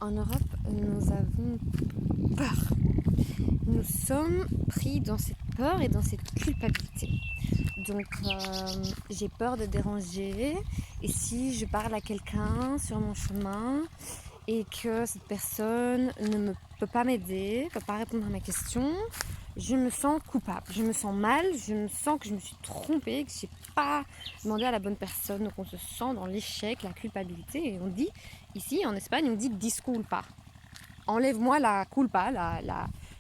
En Europe, nous avons peur. Nous sommes pris dans cette peur et dans cette culpabilité. Donc j'ai peur de déranger, et si je parle à quelqu'un sur mon chemin et que cette personne ne peut pas m'aider, ne peut pas répondre à mes questions, je me sens coupable, je me sens mal, je me sens que je me suis trompée, que je n'ai pas demandé à la bonne personne. Donc on se sent dans l'échec, la culpabilité, et on dit, ici en Espagne, on dit disculpa. Enlève-moi la culpa,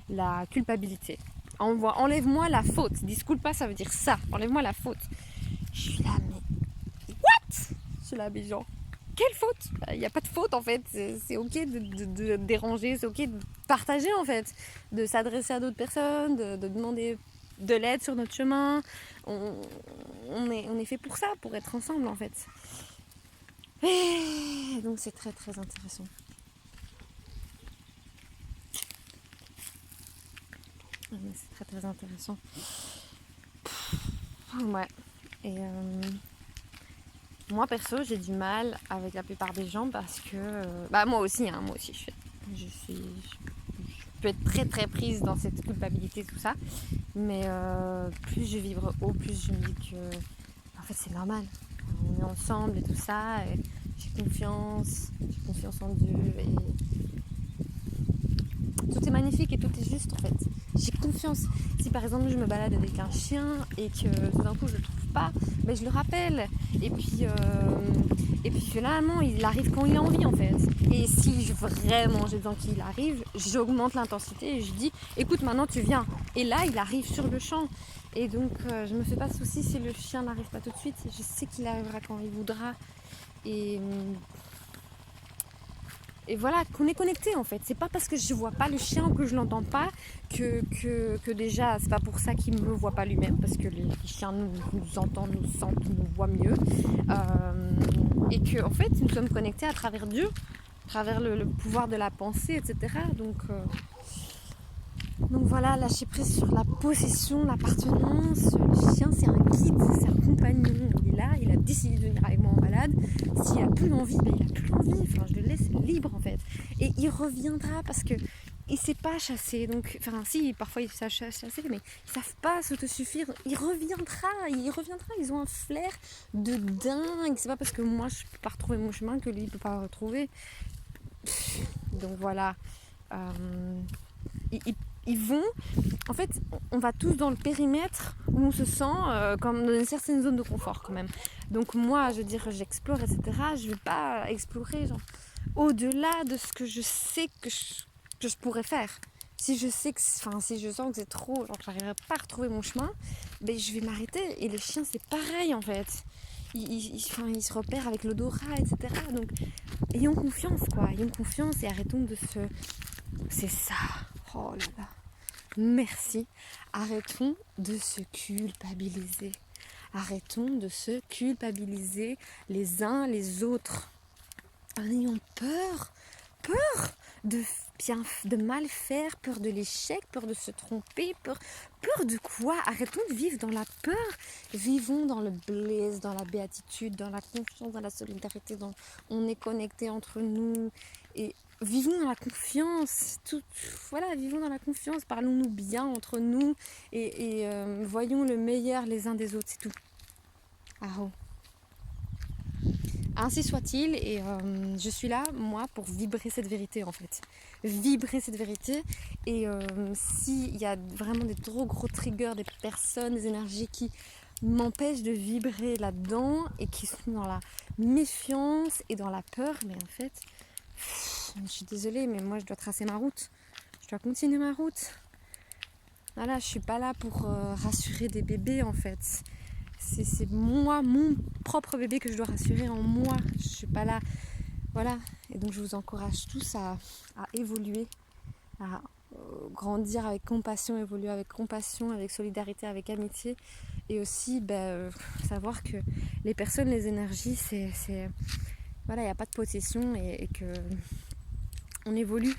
la culpabilité. Enlève-moi la faute. Disculpa, ça veut dire ça. Enlève-moi la faute. Je suis là, mais what? Je suis là, mais genre, quelle faute? Il n'y a pas de faute en fait. C'est ok de déranger, c'est ok de partager en fait, de s'adresser à d'autres personnes, de demander de l'aide sur notre chemin. On est fait pour ça, pour être ensemble en fait. Et donc c'est très très intéressant. C'est très très intéressant. Ouais. Et moi perso, j'ai du mal avec la plupart des gens parce que moi aussi je peux être très très prise dans cette culpabilité, tout ça. Mais plus je vibre haut, plus je me dis que en fait c'est normal. On est ensemble et tout ça. Et j'ai confiance en Dieu, et tout est magnifique et tout est juste en fait. J'ai confiance. Si par exemple je me balade avec un chien et que tout d'un coup je le trouve pas, ben je le rappelle. Et puis finalement il arrive quand il a envie en fait. Et si vraiment j'ai besoin qu'il arrive, j'augmente l'intensité et je dis écoute, maintenant tu viens. Et là il arrive sur le champ. Et donc je me fais pas de soucis si le chien n'arrive pas tout de suite. Je sais qu'il arrivera quand il voudra. Et voilà, qu'on est connecté en fait. C'est pas parce que je vois pas le chien ou que je l'entends pas que déjà c'est pas pour ça qu'il me voit pas lui-même, parce que les chiens nous entendent, nous sentent, nous voient mieux. Et que en fait nous sommes connectés à travers Dieu, à travers le pouvoir de la pensée, etc. Donc voilà, lâcher prise sur la possession, l'appartenance. Le chien, c'est un guide, c'est un compagnon. Il est là, il a décidé de venir avec moi en balade. S'il a plus envie, il a plus envie. Enfin, je le laisse libre en fait. Et il reviendra parce que il sait pas chasser. Donc, enfin, si, parfois ils savent chasser, mais ils savent pas s'autosuffire. Il reviendra. Ils ont un flair de dingue. C'est pas parce que moi je peux pas retrouver mon chemin que lui il peut pas retrouver. Donc voilà. Ils vont, en fait, on va tous dans le périmètre où on se sent comme dans une certaine zone de confort quand même. Donc moi, je veux dire, j'explore, etc. Je vais pas explorer genre, au-delà de ce que je sais que je pourrais faire. Si je sens que c'est trop, genre que j'arriverai pas à retrouver mon chemin, ben je vais m'arrêter. Et les chiens, c'est pareil en fait. Ils se repèrent avec l'odorat, etc. Donc ayons confiance, ayons confiance et arrêtons de se... C'est ça. Oh là là. Merci. Arrêtons de se culpabiliser. Arrêtons de se culpabiliser les uns les autres. En ayant peur de mal faire, peur de l'échec, peur de se tromper, peur de quoi? Arrêtons de vivre dans la peur. Vivons dans le bliss, dans la béatitude, dans la confiance, dans la solidarité, on est connectés entre nous et vivons dans la confiance. Vivons dans la confiance, parlons-nous bien entre nous et voyons le meilleur les uns des autres, c'est tout. Ainsi soit-il, et je suis là, moi, pour vibrer cette vérité, en fait. Vibrer cette vérité, et s'il y a vraiment des gros triggers, des personnes, des énergies qui m'empêchent de vibrer là-dedans, et qui sont dans la méfiance et dans la peur, mais en fait, je suis désolée, mais moi, je dois tracer ma route. Je dois continuer ma route. Voilà, je suis pas là pour rassurer des bébés, en fait. C'est moi, mon propre bébé que je dois rassurer en moi. Je suis pas là. Voilà. Et donc je vous encourage tous à évoluer, à grandir avec compassion, évoluer avec compassion, avec solidarité, avec amitié. Et aussi savoir que les personnes, les énergies, voilà, il n'y a pas de possession et que on évolue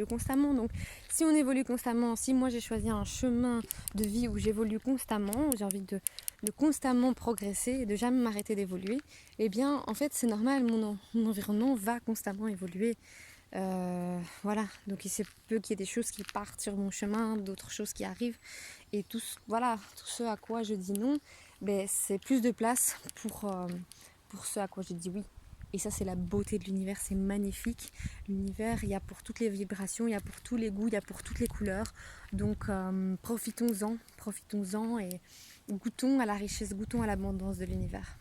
constamment. Donc si on évolue constamment, si moi j'ai choisi un chemin de vie où j'évolue constamment, où j'ai envie de constamment progresser et de jamais m'arrêter d'évoluer, eh bien en fait c'est normal, mon environnement va constamment évoluer. Voilà, donc il se peut qu'il y ait des choses qui partent sur mon chemin, d'autres choses qui arrivent. Et voilà, tout ce à quoi je dis non, ben, c'est plus de place pour ce à quoi je dis oui. Et ça, c'est la beauté de l'univers, c'est magnifique. L'univers, il y a pour toutes les vibrations, il y a pour tous les goûts, il y a pour toutes les couleurs. Donc profitons-en et goûtons à la richesse, goûtons à l'abondance de l'univers.